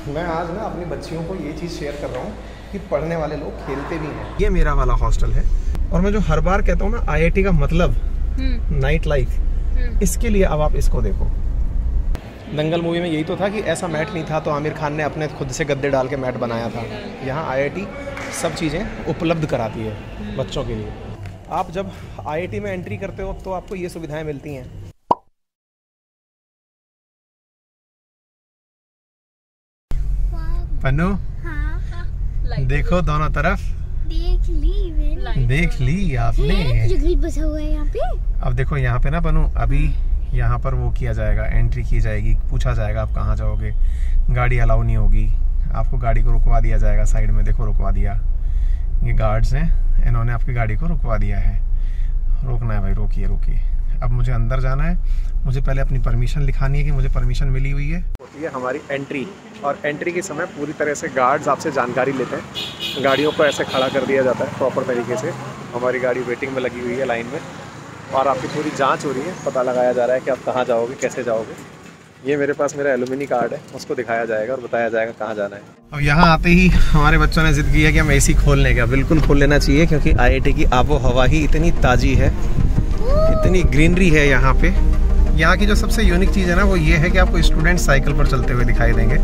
मैं आज ना अपनी बच्चियों को ये चीज़ शेयर कर रहा हूँ कि पढ़ने वाले लोग खेलते भी हैं। ये मेरा वाला हॉस्टल है और मैं जो हर बार कहता हूँ ना आईआईटी का मतलब नाइट लाइफ, इसके लिए अब आप इसको देखो। दंगल मूवी में यही तो था कि ऐसा मैट नहीं था तो आमिर खान ने अपने खुद से गद्दे डाल के मैट बनाया था। यहाँ आईआईटी सब चीज़ें उपलब्ध कराती है बच्चों के लिए। आप जब आईआईटी में एंट्री करते हो तो आपको ये सुविधाएं मिलती हैं। पन्नू, हाँ, देखो दोनों तरफ। देख ली आपने। जंगली बसा हुआ है यहाँ पे। अब देखो यहाँ पे ना पन्नू, अभी यहाँ पर वो किया जाएगा, एंट्री की जाएगी, पूछा जाएगा आप कहाँ जाओगे, गाड़ी अलाउ नहीं होगी, आपको गाड़ी को रुकवा दिया जाएगा। साइड में देखो रुकवा दिया, ये गार्ड्स हैं, इन्होंने आपकी गाड़ी को रुकवा दिया है। रोकना है भाई, रोकिए रोकिए। अब मुझे अंदर जाना है, मुझे पहले अपनी परमिशन लिखानी है कि मुझे परमिशन मिली हुई है। होती है हमारी एंट्री, और एंट्री के समय पूरी तरह से गार्ड्स आपसे जानकारी लेते हैं। गाड़ियों को ऐसे खड़ा कर दिया जाता है प्रॉपर तरीके से। हमारी गाड़ी वेटिंग में लगी हुई है लाइन में, और आपकी पूरी जांच हो रही है, पता लगाया जा रहा है कि आप कहाँ जाओगे, कैसे जाओगे। ये मेरे पास मेरा एलुमिनी कार्ड है, उसको दिखाया जाएगा और बताया जाएगा कहाँ जाना है। अब यहाँ आते ही हमारे बच्चों ने जिद की है कि हम एसी खोल लें क्या। बिल्कुल खोल लेना चाहिए, क्योंकि आईआईटी की आबो हवा ही इतनी ताज़ी है, इतनी ग्रीनरी है यहाँ पे। यहाँ की जो सबसे यूनिक चीज़ है ना वो ये है कि आपको स्टूडेंट साइकिल पर चलते हुए दिखाई देंगे।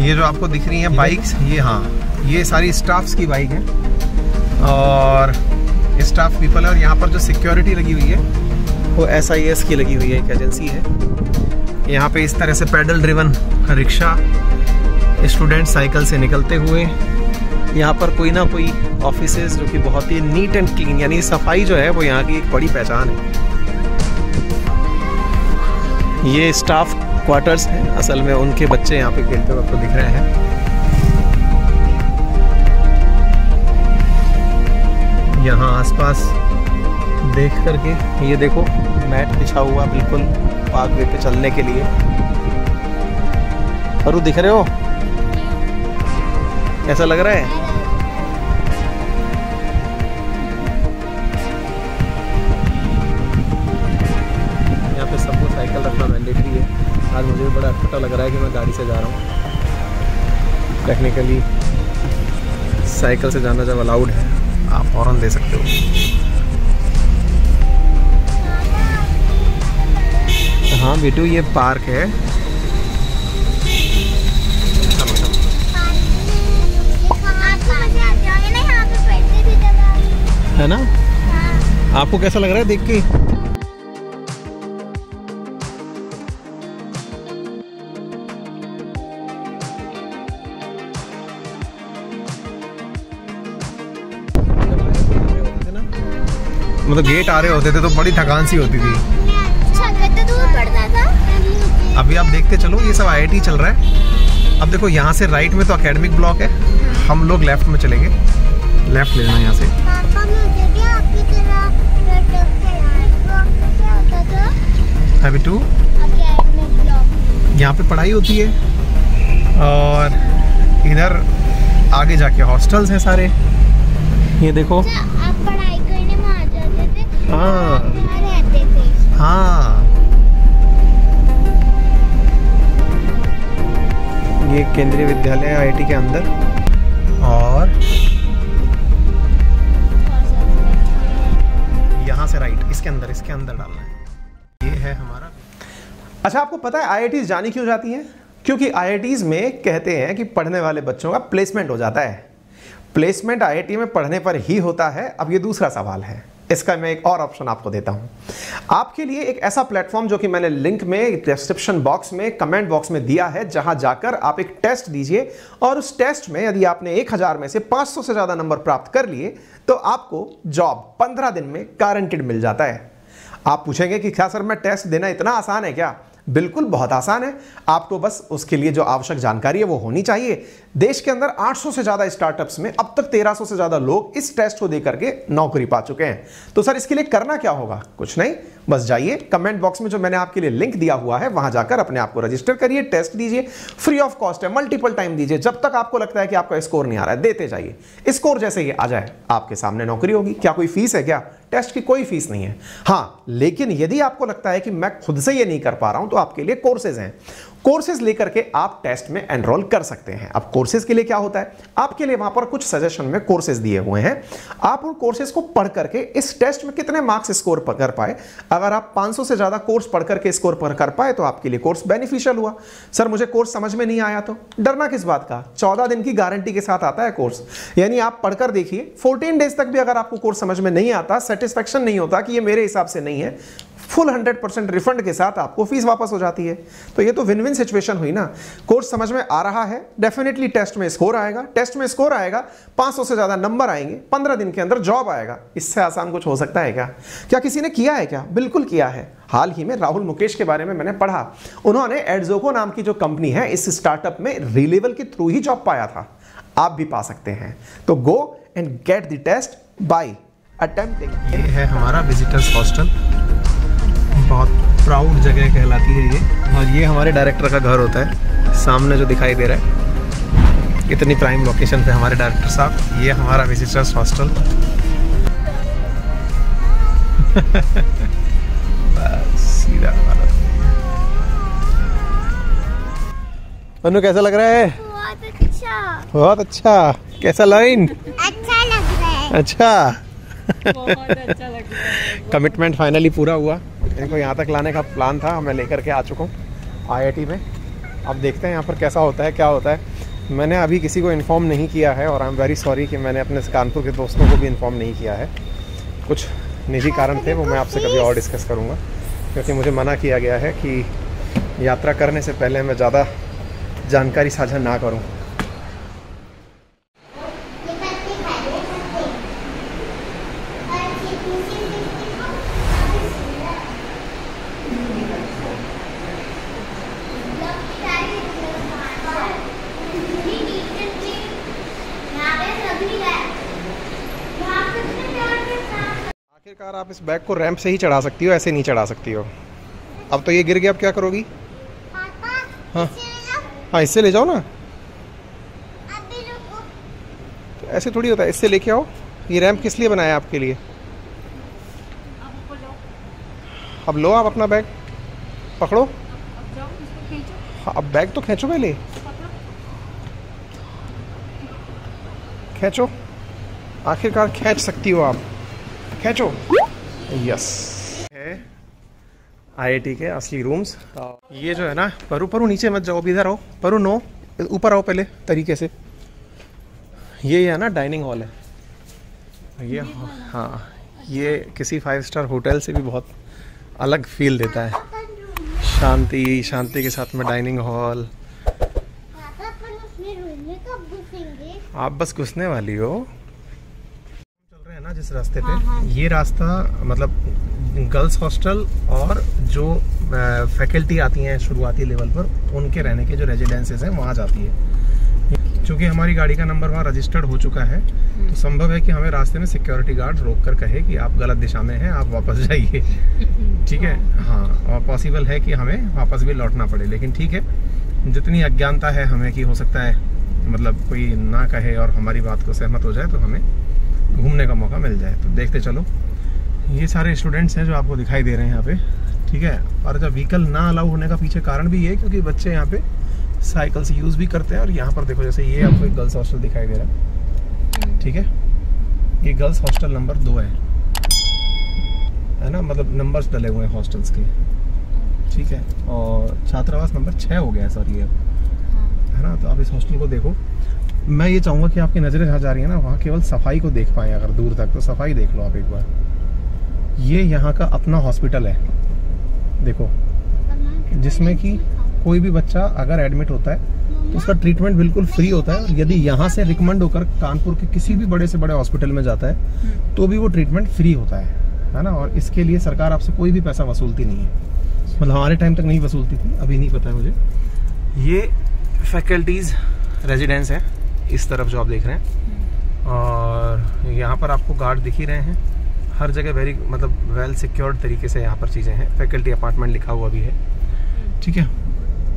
ये जो आपको दिख रही हैं बाइक्स, ये हाँ ये सारी स्टाफ्स की बाइक हैं और स्टाफ पीपल है। और यहाँ पर जो सिक्योरिटी लगी हुई है वो SIS की लगी हुई है, एक एजेंसी है। यहाँ पे इस तरह से paddle driven rickshaw, student cycle से निकलते हुए। यहाँ पर कोई ना कोई ऑफिसेज जो कि बहुत ही नीट एंड क्लीन, यानी सफाई जो है वो यहाँ की एक बड़ी पहचान है। ये स्टाफ क्वार्टर्स हैं, असल में उनके बच्चे यहाँ पे खेलते हुए आपको दिख रहे हैं। यहाँ आसपास देख करके ये देखो मैट बिछा हुआ बिल्कुल पार्कवे पे चलने के लिए। और वो दिख रहे हो कैसा लग रहा है? यहाँ पे सबको साइकिल रखना मैंडेटरी है। आज मुझे बड़ा अटपटा लग रहा है कि मैं गाड़ी से जा रहा हूँ। टेक्निकली साइकिल से जाना जब अलाउड है, आप हॉर्न दे सकते हो। हाँ बेटू, ये पार्क है। है ना? आपको कैसा लग रहा है देख के? मतलब गेट आ रहे होते थे तो बड़ी थकान सी होती थी। तो दूर पड़ता था। अभी आप देखते चलो, ये सब आईआईटी चल रहा है। अब देखो यहाँ से राइट में तो एकेडमिक ब्लॉक है, हम लोग लेफ्ट में चलेंगे। लेफ्ट लेना यहाँ से। अभी टू यहाँ पे पढ़ाई होती है और इधर आगे जाके हॉस्टल्स हैं सारे। ये देखो, आप पढ़ाई करने वहाँ जाते थे, हाँ रहते थे। हाँ, ये केंद्रीय विद्यालय है आईआईटी के अंदर। और यहाँ से राइट इसके अंदर डालना है। ये है हमारा। अच्छा, आपको पता है आईआईटीज़ जानी क्यों जाती हैं? क्योंकि आईआईटीज़ में कहते हैं कि पढ़ने वाले बच्चों का प्लेसमेंट हो जाता है। प्लेसमेंट आईआईटी में पढ़ने पर ही होता है। अब ये दूसरा सवाल है, इसका मैं एक और ऑप्शन आपको देता हूं आपके लिए। एक ऐसा प्लेटफॉर्म जो कि मैंने लिंक में डिस्क्रिप्शन बॉक्स में कमेंट बॉक्स में दिया है, जहां जाकर आप एक टेस्ट दीजिए और उस टेस्ट में यदि आपने 1000 में से 500 से ज्यादा नंबर प्राप्त कर लिए तो आपको जॉब 15 दिन में गारंटीड मिल जाता है। आप पूछेंगे कि क्या सर मैं टेस्ट देना इतना आसान है क्या? बिल्कुल बहुत आसान है। आपको बस उसके लिए जो आवश्यक जानकारी है वो होनी चाहिए। देश के अंदर 800 से ज्यादा स्टार्टअप्स में अब तक 1300 से ज्यादा लोग इस टेस्ट को देकर के नौकरी पा चुके हैं। तो सर इसके लिए करना क्या होगा? कुछ नहीं, बस जाइए कमेंट बॉक्स में जो मैंने आपके लिए लिंक दिया हुआ है वहां जाकर अपने आप को रजिस्टर करिए, टेस्ट दीजिए, फ्री ऑफ कॉस्ट है, मल्टीपल टाइम दीजिए। जब तक आपको लगता है कि आपका स्कोर नहीं आ रहा है देते जाइए। स्कोर जैसे ही आ जाए आपके सामने नौकरी होगी। क्या कोई फीस है क्या? टेस्ट की कोई फीस नहीं है। हाँ, लेकिन यदि आपको लगता है कि मैं खुद से ये नहीं कर पा रहा हूं तो आपके लिए कोर्सेज हैं। कोर्सेज लेकर के आप टेस्ट में एनरोल कर सकते हैं। अब कोर्सेज के लिए क्या होता है, आपके लिए वहां पर कुछ सजेशन में कोर्सेज दिए हुए हैं, आप उन कोर्सेज को पढ़ करके इस टेस्ट में कितने मार्क्स स्कोर कर पाए। अगर आप 500 से ज्यादा कोर्स पढ़ करके स्कोर कर पाए तो आपके लिए कोर्स बेनिफिशियल हुआ। सर मुझे कोर्स समझ में नहीं आया तो डरना किस बात का, 14 दिन की गारंटी के साथ आता है कोर्स, यानी आप पढ़कर देखिए 14 डेज तक भी अगर आपको कोर्स समझ में नहीं आता, सेटिस्फेक्शन नहीं होता कि ये मेरे हिसाब से नहीं है, फुल 100% रिफंड के साथ आपको फीस वापस हो जाती है। तो ये तो विन विन सिचुएशन हुई ना। कोर्स समझ में आ रहा है, डेफिनेटली टेस्ट में स्कोर आएगा, टेस्ट में स्कोर आएगा, 500 से ज्यादा नंबर आएंगे, 15 दिन के अंदर जॉब आएगा। इससे आसान कुछ हो सकता है क्या? क्या किसी ने किया है क्या? बिल्कुल किया है। हाल ही में राहुल मुकेश के बारे में मैंने पढ़ा, उन्होंने एडजोको नाम की जो कंपनी है इस स्टार्टअप में रीलेवल के थ्रू ही जॉब पाया था। आप भी पा सकते हैं। तो go and get the test by attempting. ये है हमारा विजिटर्स हॉस्टल, बहुत प्राउड जगह कहलाती है ये। और ये हमारे डायरेक्टर का घर होता है, सामने जो दिखाई दे रहा है, इतनी प्राइम लोकेशन पे हमारे डायरेक्टर साहब। ये हमारा विजिटर्स हॉस्टल। बस सीधा हमारा। अनु कैसा लग रहा है? बहुत अच्छा। बहुत अच्छा। कैसा लाइन? अच्छा लग रहा है। अच्छा। बहुत अच्छा लग रहा है। कमिटमेंट फाइनली पूरा हुआ। इनको यहाँ तक लाने का प्लान था, मैं लेकर के आ चुका हूँ IIT में। अब देखते हैं यहाँ पर कैसा होता है, क्या होता है। मैंने अभी किसी को इन्फॉर्म नहीं किया है और आई एम वेरी सॉरी कि मैंने अपने कानपुर के दोस्तों को भी इन्फॉर्म नहीं किया है। कुछ निजी कारण थे, वो मैं आपसे कभी और डिस्कस करूँगा, क्योंकि मुझे मना किया गया है कि यात्रा करने से पहले मैं ज़्यादा जानकारी साझा ना करूँ। आखिरकार आप इस बैग को रैंप से ही चढ़ा सकती हो, ऐसे नहीं चढ़ा सकती हो। अब तो ये गिर गया, अब क्या करोगी? पापा, हाँ इसे ले जाओ। हाँ, इससे ले जाओ ना। अभी रुको। तो ऐसे थोड़ी होता है, इससे लेके आओ। ये रैंप किस लिए बनाया आपके लिए? अब लो आप अपना बैग पकड़ो। अब जाओ, इसको खींचो। हाँ, अब बैग तो खींचो, पहले खींचो। आखिरकार खींच सकती हो आप, खींचो। यस, है IIT के असली रूम्स। ये जो है ना, परू नीचे मत जाओ, इधर आओ। परू नो, ऊपर आओ पहले तरीके से। ये है ना डाइनिंग हॉल है ये। हाँ, ये किसी 5 स्टार होटल से भी बहुत अलग फील देता है। शांति के साथ में डाइनिंग हॉल। पापा, अपन उसमें रोने कब घुसेंगे? आप बस घुसने वाली हो। चल रहे हैं ना जिस रास्ते पे, हाँ। ये रास्ता मतलब गर्ल्स हॉस्टल और जो फैकल्टी आती हैं शुरुआती लेवल पर, उनके रहने के जो रेजिडेंसेस हैं वहाँ जाती है। चूँकि हमारी गाड़ी का नंबर वहाँ रजिस्टर्ड हो चुका है, तो संभव है कि हमें रास्ते में सिक्योरिटी गार्ड रोक कर कहे कि आप गलत दिशा में हैं, आप वापस जाइए। ठीक है, हाँ, और पॉसिबल है कि हमें वापस भी लौटना पड़े। लेकिन ठीक है, जितनी अज्ञानता है हमें कि हो सकता है मतलब कोई ना कहे और हमारी बात को सहमत हो जाए तो हमें घूमने का मौका मिल जाए। तो देखते चलो। ये सारे स्टूडेंट्स हैं जो आपको दिखाई दे रहे हैं यहाँ पे, ठीक है। और जब व्हीकल ना अलाउ होने का पीछे कारण भी ये है क्योंकि बच्चे यहाँ पे साइकिल से यूज़ भी करते हैं। और यहाँ पर देखो, जैसे ये आपको एक गर्ल्स हॉस्टल दिखाई दे रहा है, ठीक है। ये गर्ल्स हॉस्टल नंबर 2 है ना, मतलब नंबर्स डले हुए हैं हॉस्टल्स के, ठीक है। और छात्रावास नंबर 6 हो गया है सर, ये है ना। तो आप इस हॉस्टल को देखो। मैं ये चाहूँगा कि आपकी नज़रें जहाँ जा रही है ना, वहाँ केवल सफाई को देख पाएँ अगर दूर तक, तो सफाई देख लो आप एक बार। ये यहाँ का अपना हॉस्पिटल है, देखो, जिसमें कि कोई भी बच्चा अगर एडमिट होता है तो उसका ट्रीटमेंट बिल्कुल फ्री होता है। और यदि यहाँ से रिकमेंड होकर कानपुर के किसी भी बड़े से बड़े हॉस्पिटल में जाता है तो भी वो ट्रीटमेंट फ्री होता है ना। और इसके लिए सरकार आपसे कोई भी पैसा वसूलती नहीं है, मतलब हमारे टाइम तक नहीं वसूलती थी, अभी नहीं पता है मुझे। ये फैकल्टीज रेजिडेंस है इस तरफ जो आप देख रहे हैं। और यहाँ पर आपको गार्ड दिख ही रहे हैं, हर जगह वेरी मतलब वेल सिक्योर्ड तरीके से यहाँ पर चीज़ें हैं। फैकल्टी अपार्टमेंट लिखा हुआ भी है, ठीक है।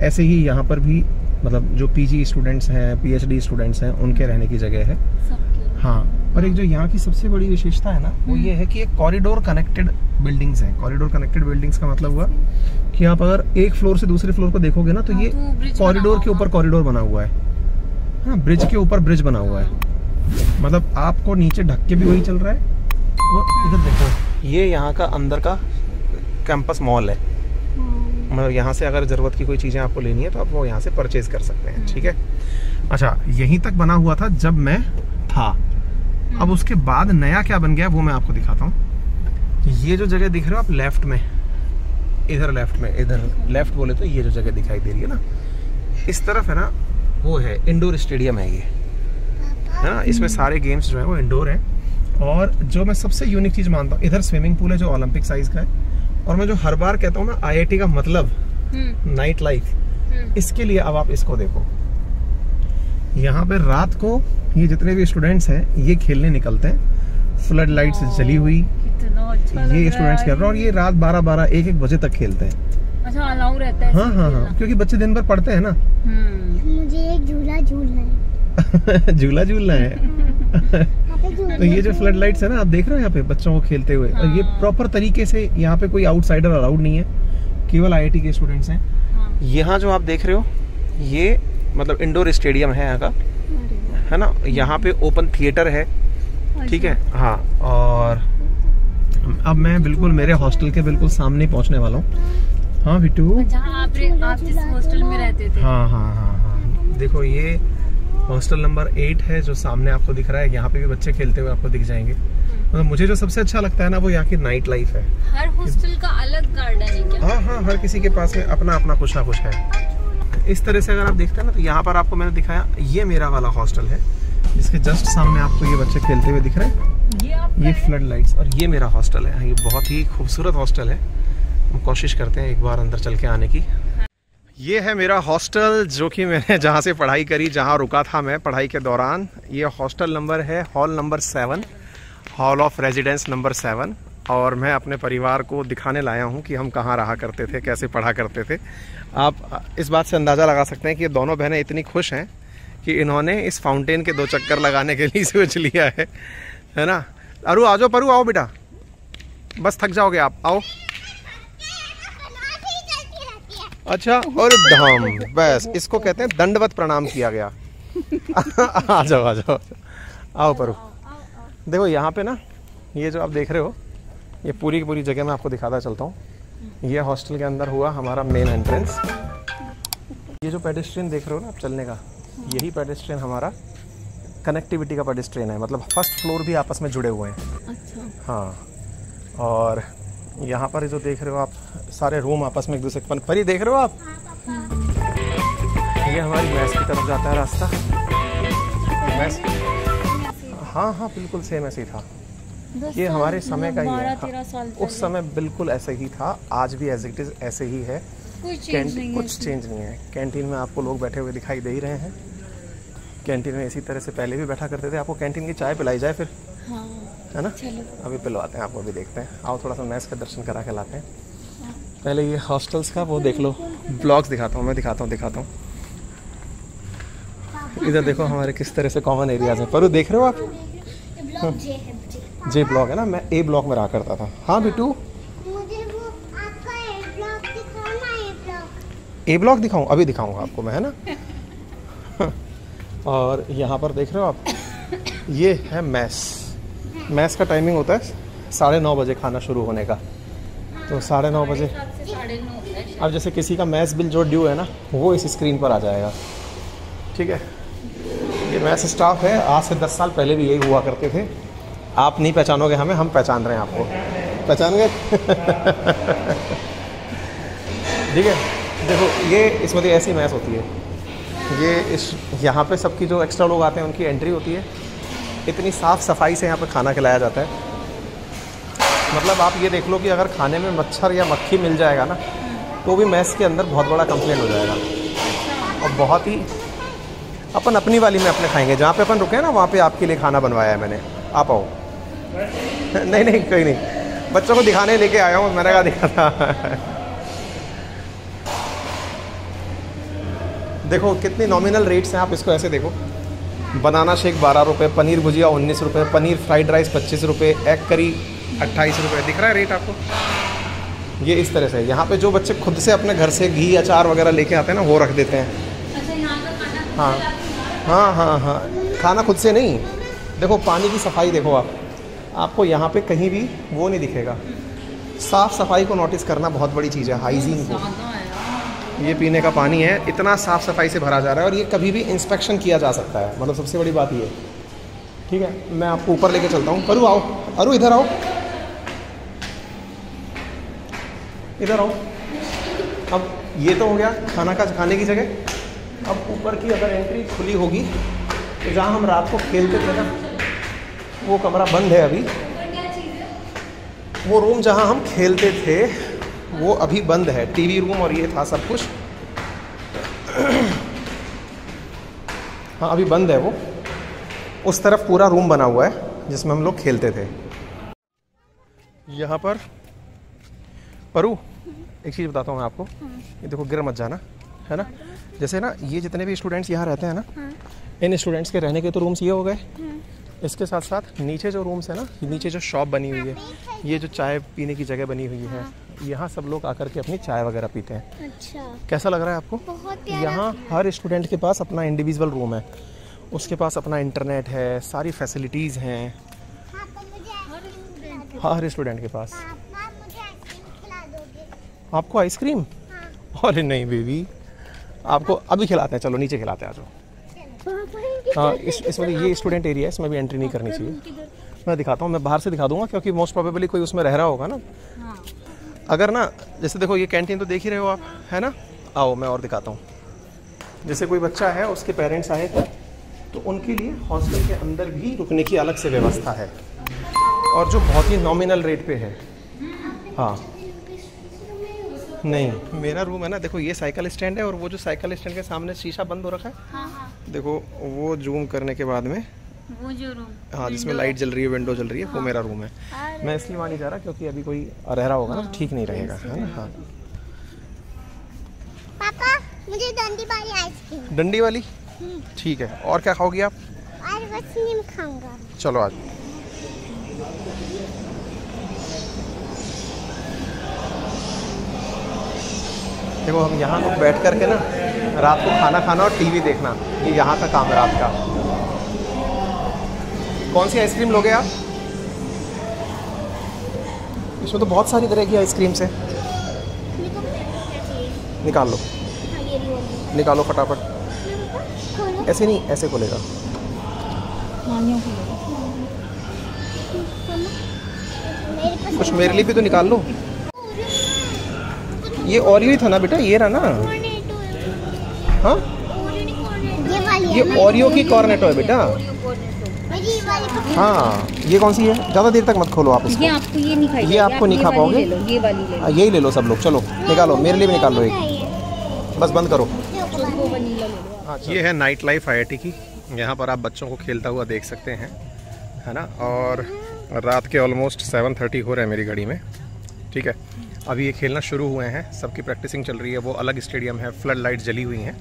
ऐसे ही यहाँ पर भी मतलब जो PG स्टूडेंट्स हैं, PhD स्टूडेंट्स हैं, उनके रहने की जगह है। हाँ, और एक जो यहाँ की सबसे बड़ी विशेषता है ना वो ये है कि एक कॉरिडोर कनेक्टेड बिल्डिंग्स हैं। कॉरिडोर कनेक्टेड बिल्डिंग्स का मतलब हुआ कि आप अगर एक फ्लोर से दूसरे फ्लोर को देखोगे ना तो ये कॉरिडोर के ऊपर कॉरिडोर बना हुआ है, हाँ, ब्रिज के ऊपर ब्रिज बना हुआ है। मतलब आपको नीचे ढक के भी वही चल रहा है। और इधर देखो, ये यहाँ का अंदर का कैंपस मॉल है। मतलब यहाँ से अगर ज़रूरत की कोई चीज़ें आपको लेनी है तो आप वो यहाँ से परचेज कर सकते हैं, ठीक है। अच्छा, यहीं तक बना हुआ था जब मैं था। अब उसके बाद नया क्या बन गया वो मैं आपको दिखाता हूँ। ये जो जगह दिख रहे हो आप लेफ्ट में, इधर लेफ्ट में, इधर लेफ्ट बोले तो ये जो जगह दिखाई दे रही है ना, इस तरफ है ना, वो है इंडोर स्टेडियम है ये, है ना। इसमें सारे गेम्स जो है वो इंडोर है। और जो मैं सबसे यूनिक चीज़ मानता हूँ, इधर स्विमिंग पूल है जो ओलंपिक साइज का है। और मैं जो हर बार कहता हूँ ना, IIT का मतलब नाइट लाइफ, इसके लिए अब आप इसको देखो। यहाँ पे रात को ये जितने भी स्टूडेंट्स हैं ये खेलने निकलते हैं, फ्लड लाइट्स जली हुई, ये स्टूडेंट्स खेल रहे हैं और ये रात 12-12, 1-1 बजे तक खेलते हैं। अच्छा, अलाउ रहता है? हाँ हाँ हाँ, क्योंकि बच्चे दिन भर पढ़ते हैं ना। मुझे एक झूला झूलना है। झूला झूलना है। तो ये जो फ्लड लाइट्स है ना, आप देख रहे हो यहाँ पे बच्चों को खेलते हुए, और ये प्रॉपर तरीके से, यहाँ पे कोई आउटसाइडर अलाउड नहीं है, केवल IIT के स्टूडेंट्स हैं। यहाँ जो आप देख रहे हो ये मतलब इंडोर स्टेडियम है यहाँ का, है ना। यहाँ पे ओपन थिएटर है, ठीक है, हाँ। और अब मैं बिल्कुल मेरे हॉस्टल के बिल्कुल सामने पहुँचने वाला हूँ। हाँ बिट्टू, जहाँ आप जिस हॉस्टल में रहते थे। हाँ हाँ हाँ हाँ, देखो ये हॉस्टल नंबर 8 है जो सामने आपको दिख रहा है। यहाँ पे भी बच्चे खेलते हुए आपको दिख जाएंगे। मतलब मुझे जो सबसे अच्छा लगता है ना वो यहाँ की नाइट लाइफ है। हर हॉस्टल का अलग गार्डन है क्या? हाँ हाँ, हर किसी के पास में अपना अपना कुछ ना कुछ है। इस तरह से अगर आप देखते हैं ना, तो यहाँ पर आपको मैंने दिखाया, ये मेरा वाला हॉस्टल है जिसके जस्ट सामने आपको ये बच्चे खेलते हुए दिख रहे हैं। ये फ्लड लाइट्स, और ये मेरा हॉस्टल है। ये बहुत ही खूबसूरत हॉस्टल है। हम कोशिश करते हैं एक बार अंदर चल के आने की। ये है मेरा हॉस्टल जो कि मैंने जहाँ से पढ़ाई करी, जहाँ रुका था मैं पढ़ाई के दौरान। ये हॉस्टल नंबर है hall number 7, hall of residence number 7। और मैं अपने परिवार को दिखाने लाया हूँ कि हम कहाँ रहा करते थे, कैसे पढ़ा करते थे। आप इस बात से अंदाज़ा लगा सकते हैं कि ये दोनों बहनें इतनी खुश हैं कि इन्होंने इस फाउंटेन के 2 चक्कर लगाने के लिए सोच लिया है ना। अरु आ जाओ, परू आओ बेटा, बस थक जाओगे आप, आओ। अच्छा, और धाम, बस इसको कहते हैं दंडवत प्रणाम किया गया। आ जाओ आ जाओ, आओ परू। देखो यहाँ पे ना, ये जो आप देख रहे हो, ये पूरी की पूरी जगह मैं आपको दिखाता चलता हूँ। ये हॉस्टल के अंदर हुआ हमारा मेन एंट्रेंस। ये जो पेडेस्ट्रियन देख रहे हो ना आप चलने का, यही पेडेस्ट्रियन हमारा कनेक्टिविटी का पेडेस्ट्रियन है। मतलब फर्स्ट फ्लोर भी आपस में जुड़े हुए हैं। अच्छा। हाँ, और यहाँ पर जो देख रहे हो आप, सारे रूम आपस में एक दूसरे के परी देख रहे हो आप। ये हमारी मैस की तरफ जाता है रास्ता। मैस, हाँ हाँ बिल्कुल सेम ऐसे ही था। ये हमारे समय का ही है। 12-13 साल उस समय बिल्कुल ऐसे ही था, आज भी एज इट इज ऐसे ही है। कुछ चेंज नहीं है। कैंटीन में आपको लोग बैठे हुए दिखाई दे ही रहे हैं। कैंटीन में इसी तरह से पहले भी बैठा करते थे। आपको कैंटीन की चाय पिलाई जाए फिर, हाँ, है ना। चलो अभी पिलवाते हैं आपको, भी देखते हैं। आओ थोड़ा सा मैस का दर्शन करा के लाते हैं। पहले ये हॉस्टल्स का वो देख लो, ब्लॉग्स दिखाता हूँ मैं, दिखाता हूँ। इधर देखो हमारे किस तरह से कॉमन एरियाज हैं। परू देख रहे हो आप, जे ब्लॉक है ना। मैं A ब्लॉक में रहा करता था। हाँ बिट्टू, मुझे वो आपका A ब्लॉक दिखाओ ना। A ब्लॉक दिखाऊँ? अभी दिखाऊंगा आपको मैं, है ना। और यहाँ पर देख रहे हो आप, ये है मैस का टाइमिंग होता है 9:30 बजे खाना शुरू होने का। तो 9:30 बजे, 9:30। अब जैसे किसी का मैस बिल जो ड्यू है ना, वो इस स्क्रीन पर आ जाएगा, ठीक है। ये मैस स्टाफ है, आज से 10 साल पहले भी यही हुआ करते थे। आप नहीं पहचानोगे हमें, हम पहचान रहे हैं आपको। पहचान गए? ठीक है। देखो ये इसमें तो ऐसी मैस होती है। ये यहाँ पे सबकी जो एक्स्ट्रा लोग आते हैं उनकी एंट्री होती है। इतनी साफ़ सफाई से यहाँ पे खाना खिलाया जाता है। मतलब आप ये देख लो कि अगर खाने में मच्छर या मक्खी मिल जाएगा ना, तो भी मैस के अंदर बहुत बड़ा कंप्लेंट हो जाएगा। और बहुत ही अपन अपनी वाली में अपने खाएंगे। जहाँ पे अपन रुके हैं ना, वहाँ पे आपके लिए खाना बनवाया है मैंने, आप आओ। नहीं कोई नहीं, बच्चों को दिखाने लेके आया हूँ, मैंने कहा दिखाता। देखो कितनी नॉमिनल रेट्स हैं, आप इसको ऐसे देखो। बनाना शेक 12 रुपये, पनीर भुजिया 19 रुपये, पनीर फ्राइड राइस 25 रुपये, एग करी 28 रुपये। दिख रहा है रेट आपको? ये इस तरह से यहाँ पे जो बच्चे खुद से अपने घर से घी अचार वगैरह लेके आते हैं ना, वो रख देते हैं। हाँ हाँ हाँ हाँ, खाना खुद से नहीं। देखो पानी की सफाई देखो आपको यहाँ पे कहीं भी वो नहीं दिखेगा। साफ़ सफाई को नोटिस करना बहुत बड़ी चीज़ है, हाइजीन को। ये पीने का पानी है, इतना साफ़ सफाई से भरा जा रहा है और ये कभी भी इंस्पेक्शन किया जा सकता है, मतलब सबसे बड़ी बात ये। ठीक है, मैं आपको ऊपर लेके चलता हूँ। अरु आओ, अरु इधर आओ, इधर आओ। अब ये तो हो गया खाने की जगह। अब ऊपर की अगर एंट्री खुली होगी तो जहाँ हम रात को खेलते थे ना, वो कमरा बंद है अभी। वो रूम जहाँ हम खेलते थे वो अभी बंद है, टीवी रूम और ये था सब कुछ। हाँ अभी बंद है वो। उस तरफ पूरा रूम बना हुआ है जिसमें हम लोग खेलते थे। यहाँ पर परू एक चीज़ बताता हूँ मैं आपको, ये देखो गिर मत जाना, है ना। जैसे ना ये जितने भी स्टूडेंट्स यहाँ रहते हैं ना, इन स्टूडेंट्स के रहने के तो रूम्स ये हो गए। इसके साथ साथ नीचे जो रूम्स है ना, नीचे जो शॉप बनी हुई है, ये जो चाय पीने की जगह बनी हुई है, यहाँ सब लोग आकर के अपनी चाय वगैरह पीते हैं। अच्छा, कैसा लग रहा है आपको? यहाँ हर स्टूडेंट के पास अपना इंडिविजुअल रूम है, उसके पास अपना इंटरनेट है, सारी फैसिलिटीज़ हैं हर स्टूडेंट के पास। आपको आइसक्रीम? अरे नहीं बेबी, आपको अभी खिलाते हैं, चलो नीचे खिलाते हैं, आ जाओ। हाँ इसमें ये स्टूडेंट एरिया है, इसमें भी एंट्री नहीं करनी चाहिए। मैं दिखाता हूँ, मैं बाहर से दिखा दूंगा क्योंकि मोस्ट प्रोबेबली कोई उसमें रह रहा होगा ना। अगर ना जैसे देखो ये कैंटीन तो देख ही रहे हो आप, है ना। आओ मैं और दिखाता हूँ। जैसे कोई बच्चा है, उसके पेरेंट्स आए थे तो उनके लिए हॉस्टल के अंदर भी रुकने की अलग से व्यवस्था है और जो बहुत ही नॉमिनल रेट पे है। हाँ नहीं, मेरा रूम है ना, देखो ये साइकिल स्टैंड है और वो जो साइकिल स्टैंड के सामने शीशा बंद हो रखा है। हाँ। देखो वो जूम करने के बाद में वो जो रूम, हाँ जिसमें लाइट जल रही है, विंडो जल रही है, वो मेरा रूम है। मैं इसलिए वहाँ नहीं जा रहा क्योंकि अभी कोई रह रहा होगा ना, ठीक नहीं रहेगा, है ना। हाँ पापा मुझे डंडी वाली आइसक्रीम। डंडी वाली? ठीक है। और क्या खाओगी आप? और बस नीम खाऊंगा। चलो आज देखो हम यहाँ लोग बैठ करके ना रात को खाना खाना और टीवी देखना, ये यहाँ का काम है रात का। कौन सी आइसक्रीम लोगे आप? इसमें तो बहुत सारी तरह की आइसक्रीम्स है। निकाल लो, निकालो फटाफट। ऐसे नहीं, ऐसे खोलेगा। कुछ मेरे लिए भी तो निकाल लो। ये ओरियो ही था ना बेटा, ये रहा ना। हाँ ये ओरियो की कॉर्नेटो है बेटा। हाँ ये कौन सी है? ज़्यादा देर तक मत खोलो आप इसको। ये आपको ये नहीं खाई, ये आपको नहीं खा पाओगे। ये वाली ले लो। यही ले लो सब लोग, चलो निकालो, मेरे लिए भी निकाल लो एक। बस बंद करो। हाँ ये है नाइट लाइफ IIT की। यहाँ पर आप बच्चों को खेलता हुआ देख सकते हैं, है ना। और रात के ऑलमोस्ट 7:30 हो रहे हैं मेरी घड़ी में। ठीक है, अभी ये खेलना शुरू हुए हैं, सबकी प्रैक्टिसिंग चल रही है। वो अलग स्टेडियम है, फ्लड लाइट जली हुई हैं।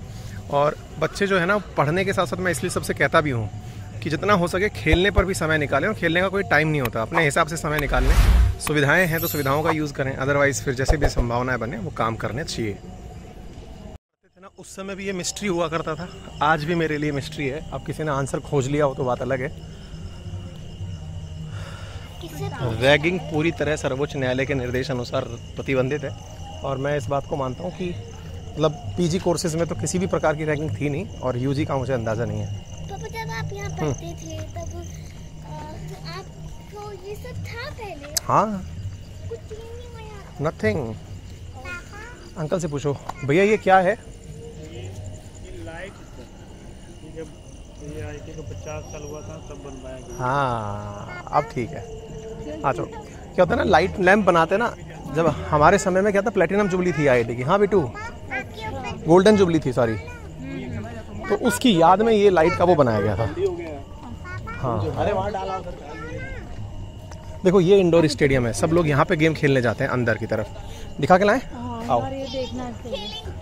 और बच्चे जो है ना, पढ़ने के साथ साथ मैं इसलिए सबसे कहता भी हूँ कि जितना हो सके खेलने पर भी समय निकालें। और खेलने का कोई टाइम नहीं होता, अपने हिसाब से समय निकाल लें। सुविधाएं हैं तो सुविधाओं का यूज़ करें, अदरवाइज़ फिर जैसे भी संभावनाएं बने वो काम करने चाहिए। उस समय भी ये मिस्ट्री हुआ करता था, आज भी मेरे लिए मिस्ट्री है। अब किसी ने आंसर खोज लिया हो तो बात अलग है। रैगिंग पूरी तरह सर्वोच्च न्यायालय के निर्देश अनुसार प्रतिबंधित है और मैं इस बात को मानता हूँ कि मतलब PG कोर्सेज में तो किसी भी प्रकार की रैगिंग थी नहीं और UG का मुझे अंदाज़ा नहीं है। तो जब आप यहाँ पढ़ते थे तब आपको ये सब था पहले? हाँ कुछ नहीं हुआ? नथिंग। अंकल से पूछो भैया ये क्या है? ये IIT को 50 साल हुआ था तब बनवाया गया। हाँ अब ठीक है। हाँ चलो, क्या होता है ना, लाइट लैंप बनाते ना, जब हमारे समय में क्या था, प्लेटिनम जुबली थी IIT की। हाँ बेटू, गोल्डन जुबली थी सॉरी, तो उसकी याद में ये लाइट का वो बनाया गया था। हाँ अरे वहाँ डाला। देखो ये इंडोर स्टेडियम है, सब लोग यहाँ पे गेम खेलने जाते हैं अंदर की तरफ। दिखा के लाएं? आओ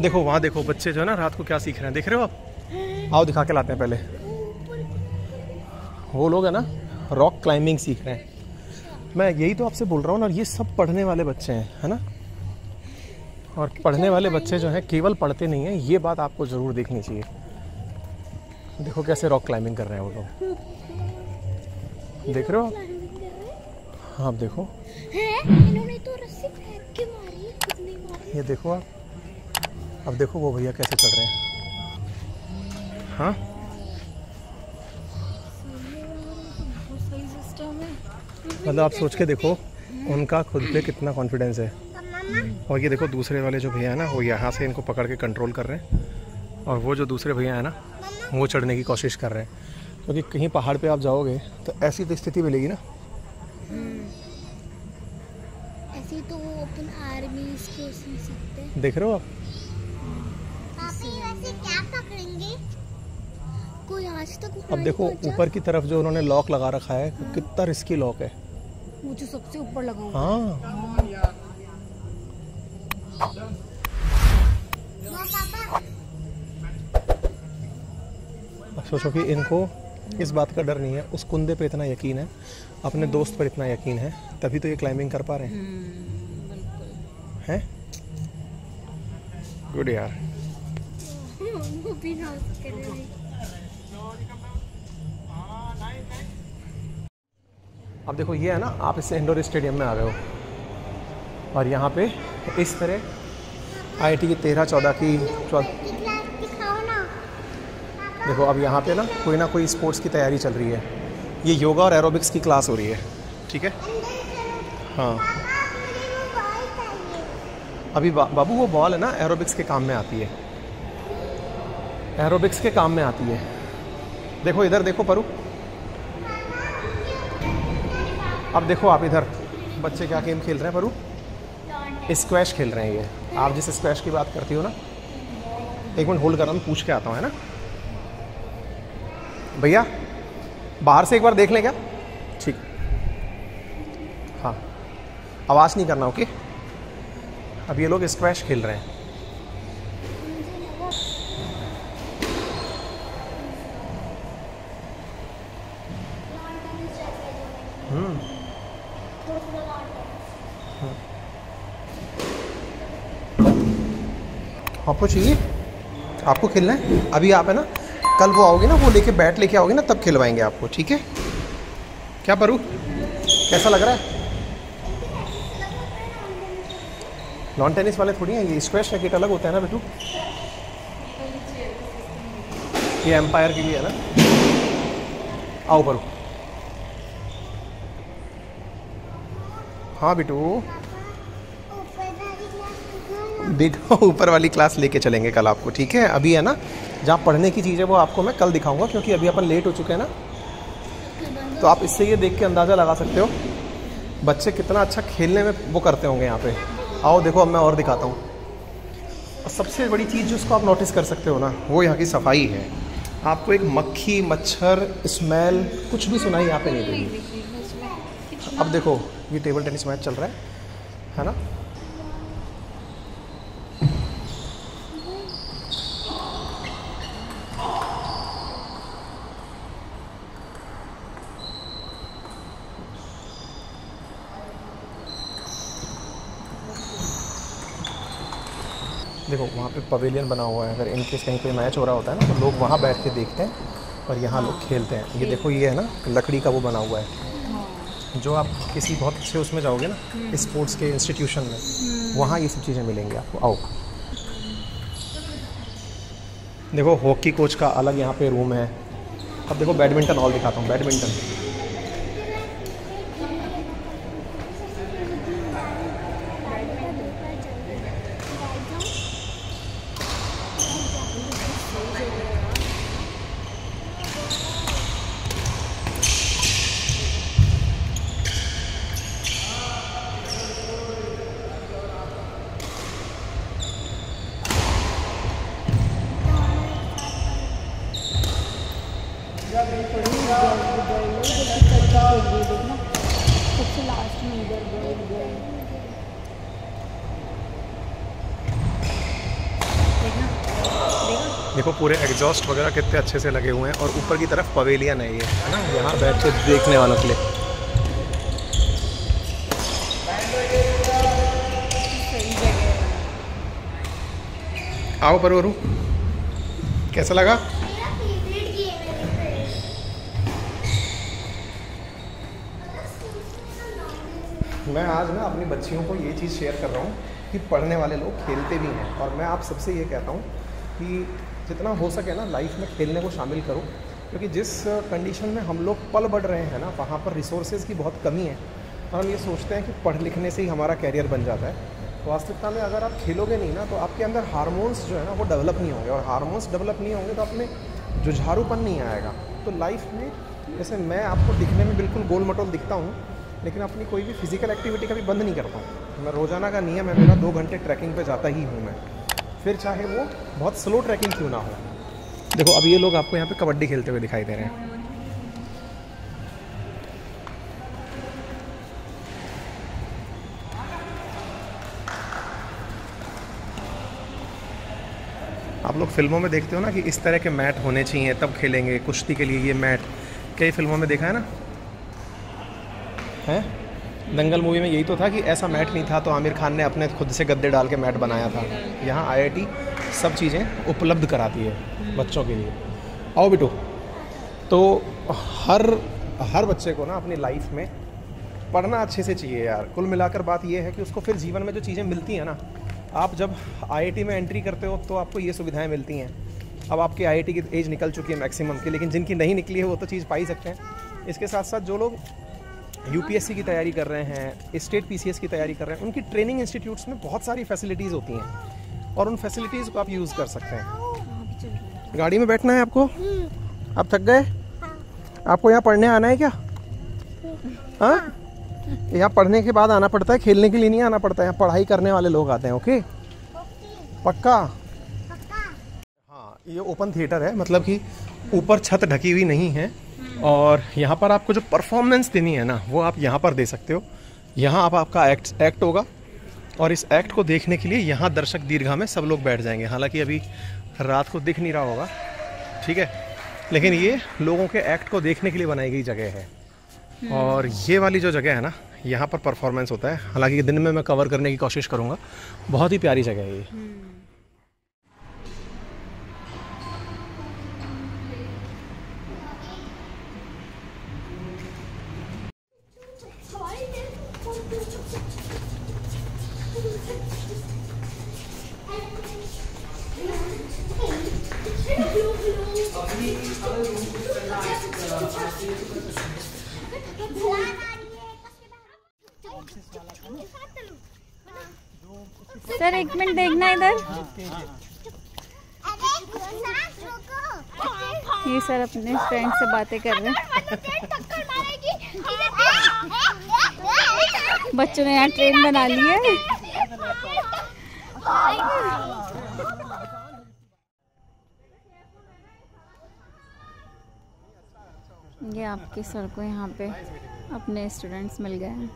देखो वहाँ देखो बच्चे जो है ना रात को क्या सीख रहे हैं, देख रहे हो आप? आओ दिखा के लाते हैं पहले। वो लोग है ना रॉक क्लाइंबिंग सीख रहे हैं। मैं यही तो आपसे बोल रहा हूँ ना, ये सब पढ़ने वाले बच्चे हैं, है ना। और पढ़ने वाले बच्चे जो हैं केवल पढ़ते नहीं हैं, ये बात आपको ज़रूर देखनी चाहिए। देखो कैसे रॉक क्लाइंबिंग कर रहे हैं वो लोग, देख रहे हो आप? हाँ आप देखो, इन्होंने तो रस्सी फेंक के मारी, कितनी मारी। ये देखो आप, अब देखो वो भैया कैसे चढ़ रहे हैं। हाँ सही सिस्टम है। मतलब आप सोच के देखो उनका खुद पे कितना कॉन्फिडेंस है। और ये देखो दूसरे वाले जो भैया है ना, वो यहाँ से इनको पकड़ के कंट्रोल कर रहे हैं, और वो जो दूसरे भैया है ना, वो चढ़ने की कोशिश कर रहे हैं। क्योंकि कहीं पहाड़ पे आप जाओगे तो ऐसी तो स्थिति मिलेगी ना। ऐसे तो वो अपन आर्मी को सीख सकते हैं। देख रहे हो आप? पापी वैसे क्या पकड़ेंगे? कोई आज तक अब देखो ऊपर की तरफ जो उन्होंने लॉक लगा रखा है, कितना रिस्की लॉक है। वो जो सबसे ऊपर लगा हुआ हाँ सोचो कि इनको इस बात का डर नहीं है, उस कुंदे पे इतना यकीन है, अपने दोस्त पर इतना यकीन है, तभी तो ये क्लाइंबिंग कर पा रहे हैं। हैं? गुड यार। वो भी ना करेंगे। अब देखो ये है ना, आप इससे इंडोर स्टेडियम में आ गए हो, और यहाँ पे इस तरह IIT की 13-14 की क्लास दिखाओ ना। देखो अब यहाँ पे ना कोई स्पोर्ट्स की तैयारी चल रही है। ये योगा और एरोबिक्स की क्लास हो रही है, ठीक है। हाँ अभी बाबू वो बॉल है ना, एरोबिक्स के काम में आती है, एरोबिक्स के काम में आती है। देखो इधर देखो परू, अब देखो आप इधर बच्चे क्या गेम खेल रहे हैं। परू स्क्वैश खेल रहे हैं ये। आप जिस स्क्वैश की बात करती हो ना, एक मिनट होल्ड कर रहा हूँ, पूछ के आता हूँ, है ना भैया, बाहर से एक बार देख लें क्या? ठीक, हाँ आवाज़ नहीं करना, ओके। अब ये लोग स्क्वैश खेल रहे हैं। आपको चाहिए? आपको खेलना है? अभी आप है ना, कल वो आओगे ना, वो लेके बैट लेके आओगे ना, तब खिलवाएंगे आपको, ठीक है? क्या परू, कैसा लग रहा है? लॉन टेनिस वाले थोड़ी हैं ये, स्क्वैश रैकेट अलग होता है ना बेटू। ये एम्पायर के लिए है ना। आओ परू। हाँ बेटू, देखो ऊपर वाली क्लास लेके चलेंगे कल आपको, ठीक है। अभी है ना जहाँ पढ़ने की चीज़ है वो आपको मैं कल दिखाऊंगा, क्योंकि अभी अपन लेट हो चुके हैं ना। तो आप इससे ये देख के अंदाज़ा लगा सकते हो बच्चे कितना अच्छा खेलने में वो करते होंगे यहाँ पे। आओ देखो अब मैं और दिखाता हूँ। और सबसे बड़ी चीज़ जिसको आप नोटिस कर सकते हो ना, वो यहाँ की सफाई है। आपको एक मक्खी मच्छर स्मेल कुछ भी सुनाई यहाँ पे नहीं देगी। अब देखो ये टेबल टेनिस मैच चल रहा है ना। देखो वहाँ पे पवेलियन बना हुआ है, अगर इनकेस कहीं पे मैच हो रहा होता है ना, तो लोग वहाँ बैठ के देखते हैं और यहाँ लोग खेलते हैं। ये देखो ये है ना लकड़ी का वो बना हुआ है, जो आप किसी बहुत अच्छे उसमें जाओगे ना, स्पोर्ट्स के इंस्टीट्यूशन में, वहाँ ये सब चीज़ें मिलेंगी आपको। आओ देखो हॉकी कोच का अलग यहाँ पे रूम है। अब देखो बैडमिंटन हॉल दिखाता हूँ। बैडमिंटन देखो पूरे एग्जॉस्ट वगैरह कितने अच्छे से लगे हुए हैं और ऊपर की तरफ पवेलियन है ये, है ना, यहाँ बैठ के देखने वालों के लिए। आओ परवरू, कैसा लगा? मैं आज ना अपनी बच्चियों को ये चीज़ शेयर कर रहा हूँ कि पढ़ने वाले लोग खेलते भी हैं, और मैं आप सबसे ये कहता हूँ कि जितना हो सके ना लाइफ में खेलने को शामिल करो, क्योंकि जिस कंडीशन में हम लोग पल बढ़ रहे हैं ना, वहाँ पर रिसोर्सेज की बहुत कमी है और हम ये सोचते हैं कि पढ़ लिखने से ही हमारा कैरियर बन जाता है। तो वास्तविकता में अगर आप खेलोगे नहीं ना, तो आपके अंदर हार्मोन्स जो है ना वो डेवलप नहीं होंगे, और हार्मोन्स डेवलप नहीं होंगे तो अपने जुझारूपन नहीं आएगा। तो लाइफ में जैसे मैं आपको दिखने में बिल्कुल गोल मटोल दिखता हूँ, लेकिन अपनी कोई भी फिजिकल एक्टिविटी कभी बंद नहीं करता हूँ। मैं रोज़ाना का नियम है मेरा, 2 घंटे ट्रैकिंग पे जाता ही हूँ मैं, फिर चाहे वो बहुत स्लो ट्रैकिंग क्यों ना हो। देखो अब ये लोग आपको यहाँ पे कबड्डी खेलते हुए दिखाई दे रहे हैं। आप लोग फिल्मों में देखते हो ना कि इस तरह के मैट होने चाहिए तब खेलेंगे, कुश्ती के लिए ये मैट कई फिल्मों में देखा है ना, है? दंगल मूवी में यही तो था कि ऐसा मैट नहीं था तो आमिर खान ने अपने खुद से गद्दे डाल के मैट बनाया था। यहाँ IIT सब चीज़ें उपलब्ध कराती है बच्चों के लिए। आओ बेटो, तो हर बच्चे को ना अपनी लाइफ में पढ़ना अच्छे से चाहिए यार। कुल मिलाकर बात ये है कि उसको फिर जीवन में जो चीज़ें मिलती हैं ना, आप जब IIT में एंट्री करते हो तो आपको ये सुविधाएँ मिलती हैं। अब आपकी IIT की एज निकल चुकी है मैक्सिमम की, लेकिन जिनकी नहीं निकली है वो तो चीज़ पा ही सकते हैं। इसके साथ साथ जो लोग UPSC की तैयारी कर रहे हैं, स्टेट PCS की तैयारी कर रहे हैं, उनकी ट्रेनिंग इंस्टीट्यूट्स में बहुत सारी फैसिलिटीज़ होती हैं और उन फैसिलिटीज़ को आप यूज़ कर सकते हैं। गाड़ी में बैठना है आपको? आप थक गए? आपको यहाँ पढ़ने आना है क्या? हाँ, यहाँ पढ़ने के बाद आना पड़ता है, खेलने के लिए नहीं आना पड़ता है। यहाँ पढ़ाई करने वाले लोग आते हैं। ओके, पक्का? हाँ, ये ओपन थिएटर है, मतलब कि ऊपर छत ढकी हुई नहीं है, और यहाँ पर आपको जो परफॉर्मेंस देनी है ना वो आप यहाँ पर दे सकते हो। यहाँ आप आपका एक्ट होगा, और इस एक्ट को देखने के लिए यहाँ दर्शक दीर्घा में सब लोग बैठ जाएंगे। हालांकि अभी रात को दिख नहीं रहा होगा, ठीक है, लेकिन ये लोगों के एक्ट को देखने के लिए बनाई गई जगह है। और ये वाली जो जगह है ना, यहाँ पर परफॉर्मेंस होता है। हालांकि दिन में मैं कवर करने की कोशिश करूँगा। बहुत ही प्यारी जगह है ये। सर एक मिनट देखना इधर। ये सर अपने फ्रेंड से बातें कर रहे हैं। बच्चों ने यहाँ ट्रेन बना ली है। ये आपके सर को यहाँ पे अपने स्टूडेंट्स मिल गए हैं।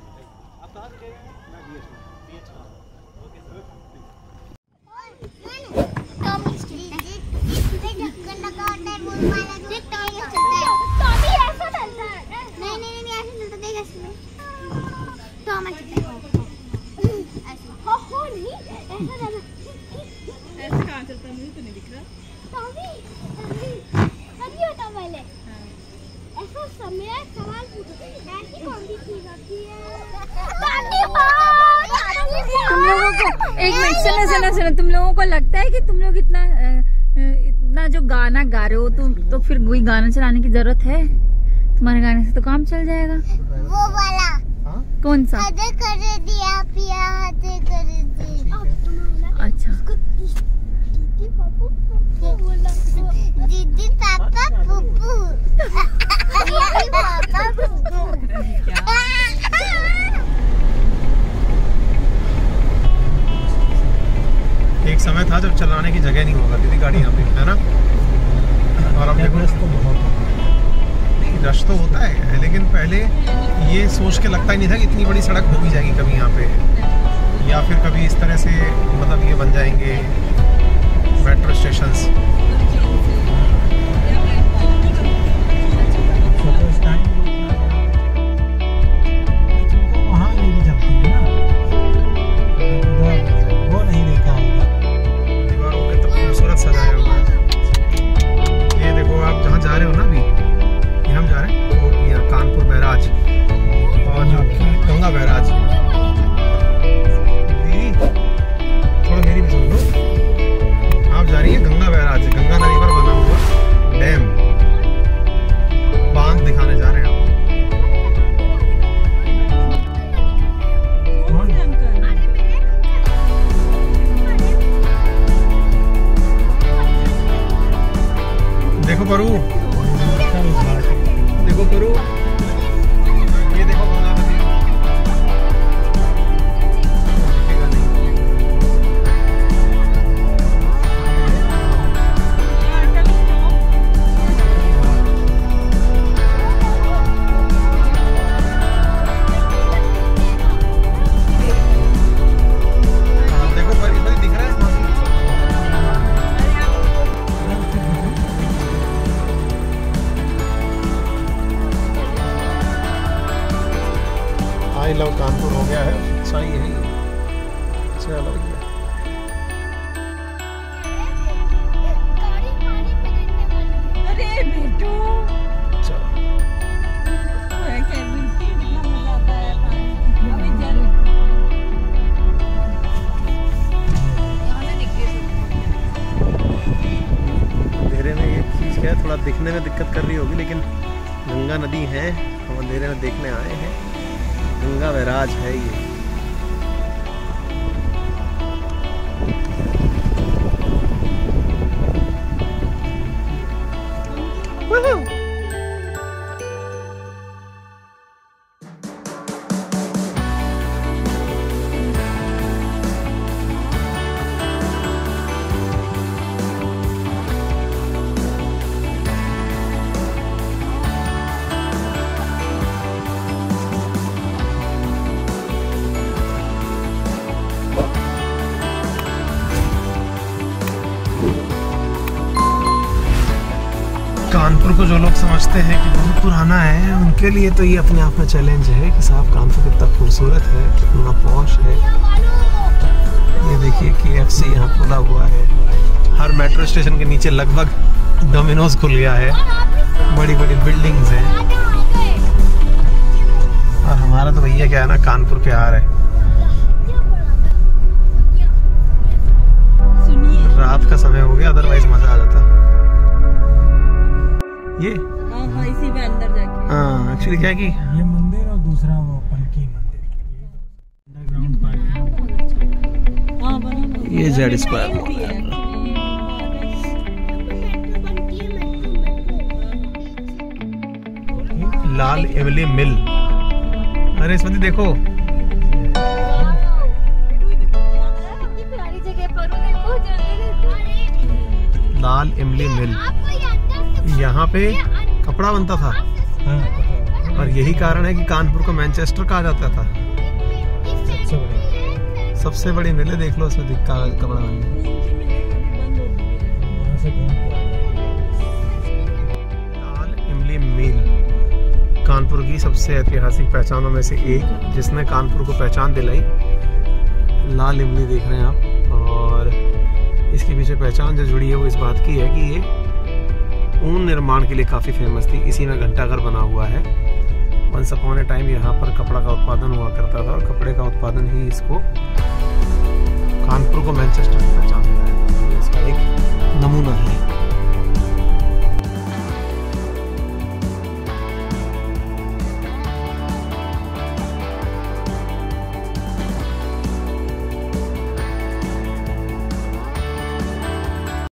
तुम लोगों को एक मिनट सुनो, तुम लोगों को लगता है कि तुम लोग इतना जो गाना गा रहे हो तो फिर कोई गाना चलाने की जरूरत है? तुम्हारे गाने से तो काम चल जाएगा। वो वाला कौन सा? कर दिया पिया कर दिया। अच्छा, दीदी पापा पुप्पू। दीदी पापा पुप्पू। एक समय था जब चलाने की जगह नहीं होगा दीदी गाड़ी यहाँ पे, है ना? और अब देखो रश तो होता है, लेकिन पहले ये सोच के लगता ही नहीं था कि इतनी बड़ी सड़क हो भी जाएगी कभी यहाँ पे, या फिर कभी इस तरह से मतलब ये बन जाएंगे मेट्रो स्टेशंस। उस टाइम तुमको वहाँ लेके चलती है ना, वो नहीं देखा होगा। दीवारों पे तो खूबसूरत सजाया हुआ है। ये देखो आप जहाँ जा रहे हो ना अभी, ये हम जा रहे हैं वो यहाँ कानपुर बैराज, और जो कि गंगा बैराज। दीदी थोड़ा मेरी भी सुन लो। आप जा रही है गंगा बैराज, गंगा नदी पर बना हुआ डैम, बांध दिखाने जा रहे हैं आप। देखो परू, देखो परू, ये देखो गंगा नदी। दिखेगा नहीं। देखो परी परी दिख रहा है। आई लव कानपुर हो गया है, सही है ये। चलो भैया, गाड़ी पानी में गिरने वाली है। अरे बेटू, चलो कितना मजा आता है पानी। अभी चल, यहाँ से दिख रही है अंधेरे में ये चीज़ क्या है, थोड़ा दिखने में दिक्कत कर रही होगी, लेकिन गंगा नदी है, हम अंधेरे में देखने आए हैं। गंगा बैराज है ये। कानपुर को जो लोग समझते हैं कि बहुत पुराना है, उनके लिए तो ये अपने आप में चैलेंज है कि साहब कानपुर कितना खूबसूरत है, कितना पॉश है। ये देखिए KFC यहाँ खुला हुआ है। हर मेट्रो स्टेशन के नीचे लगभग डोमिनोज खुल गया है। बड़ी बड़ी बिल्डिंग्स हैं। और हमारा तो भैया क्या है ना, कानपुर प्यार है। रात का समय हो गया, अदरवाइज मजा आ जाता। ये हाँ, इसी में अंदर जाके। हाँ, एक्चुअली क्या है कि ये मंदिर और दूसरा वो पलकी मंदिर, अंडरग्राउंड पार्किंग। हाँ, बना ये जेड स्क्वायर मॉल है। लाल इमली मिल। अरे इसमें देखो, लाल इमली मिल, यहाँ पे कपड़ा बनता था। और यही कारण है कि कानपुर को मैनचेस्टर कहा जाता था। सबसे बड़ी मिल है, देख लो उसमें दिखता है कपड़ा बनने। लाल इमली मिल कानपुर की सबसे ऐतिहासिक पहचानों में से एक, जिसने कानपुर को पहचान दिलाई। लाल इमली देख रहे हैं आप, और इसके पीछे पहचान जो जुड़ी है वो इस बात की है कि ये ऊन निर्माण के लिए काफ़ी फेमस थी। इसी में घंटाघर बना हुआ है। वंस अपॉन ए टाइम यहाँ पर कपड़ा का उत्पादन हुआ करता था, और कपड़े का उत्पादन ही इसको कानपुर को मैनचेस्टर में पहचान